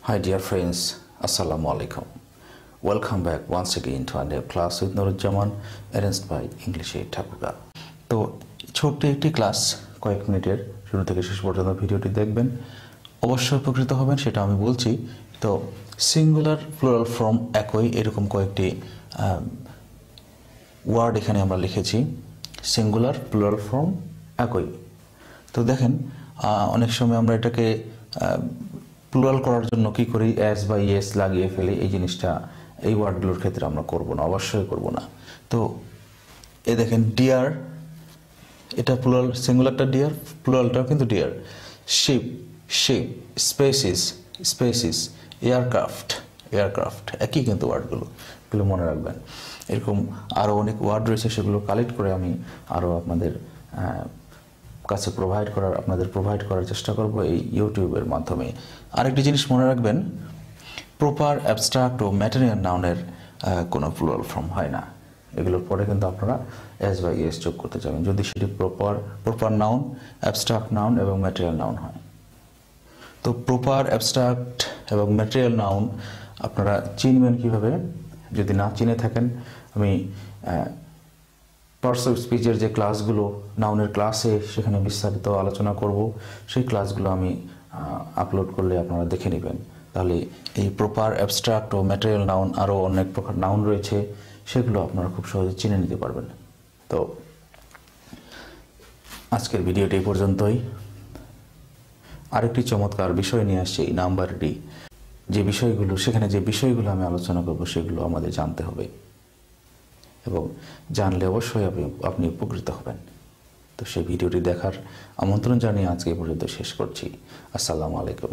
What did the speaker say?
Hi dear friends, Assalamu alaikum. Welcome back once again to a new class with Nurujjaman arranged by English Thakurgaon. তো ছোট্ট একটি class কয়েক মিনিটের শুরু থেকে শেষ পর্যন্ত ভিডিওটি দেখবেন অবশ্যই উপকৃত হবেন সেটা আমি বলছি তো সিঙ্গুলার প্লুরাল ফর্ম একই এরকম কয়েকটি ওয়ার্ড এখানে আমরা লিখেছি সিঙ্গুলার প্লুরাল ফর্ম একই তো দেখেন অনেক সময় আমরা এটাকে প্লুরাল করার জন্য কি করি এস বা ইএস লাগিয়ে ফেলি এই জিনিসটা এই ওয়ার্ডগুলোর ক্ষেত্রে আমরা করব না অবশ্যই করব না তো এই দেখেন ডিয়ার এটা প্লুরাল সিঙ্গুলারটা ডিয়ার প্লুরালটাও কিন্তু deer sheep sheep species aircraft একই কিন্তু ওয়ার্ডগুলো এগুলো মনে রাখবেন এরকম আরও অনেক ওয়ার্ড রয়েছে সেগুলো কালেক্ট করে আমি আরও আপনাদের কাছে প্রোভাইড করার চেষ্টা করব এই ইউটিউবের মাধ্যমে আরেকটি জিনিস মনে রাখবেন প্রপার অ্যাবস্ট্রাক্ট ও ম্যাটেরিয়াল নাউনের কোনো প্লুরাল ফর্ম হয় না এগুলোর পরে কিন্তু আপনারা এস বা ইএস যোগ করতে যাবেন যদি সেটি প্রপার নাউন অ্যাবস্ট্রাক্ট নাউন এবং ম্যাটেরিয়াল নাউন হয় তো প্রপার অ্যাবস্ট্রাক্ট এবং ম্যাটেরিয়াল নাউন আপনারা চিনবেন কিভাবে যদি না চিনে থাকেন আমি পার্টস অফ স্পিচের যে ক্লাসগুলো নাউনের ক্লাসে সেখানে বিস্তারিত আলোচনা করব সেই ক্লাসগুলো আমি আপলোড করলে আপনারা দেখে নেবেন তাহলে এই প্রপার অ্যাবস্ট্রাক্ট ও ম্যাটেরিয়াল নাউন আরও অনেক প্রকার নাউন রয়েছে সেগুলো আপনারা খুব সহজে চিনে নিতে পারবেন তো আজকের ভিডিওটি এই পর্যন্তই আরেকটি চমৎকার বিষয় নিয়ে আসছে এই নাম্বারটি যে বিষয়গুলো আমি আলোচনা করব সেগুলো আমাদের জানতে হবে এবং জানলে অবশ্যই আপনি উপকৃত হবেন তো সেই ভিডিওটি দেখার আমন্ত্রণ জানিয়ে আজকে পর্যন্ত শেষ করছি আসসালামু আলাইকুম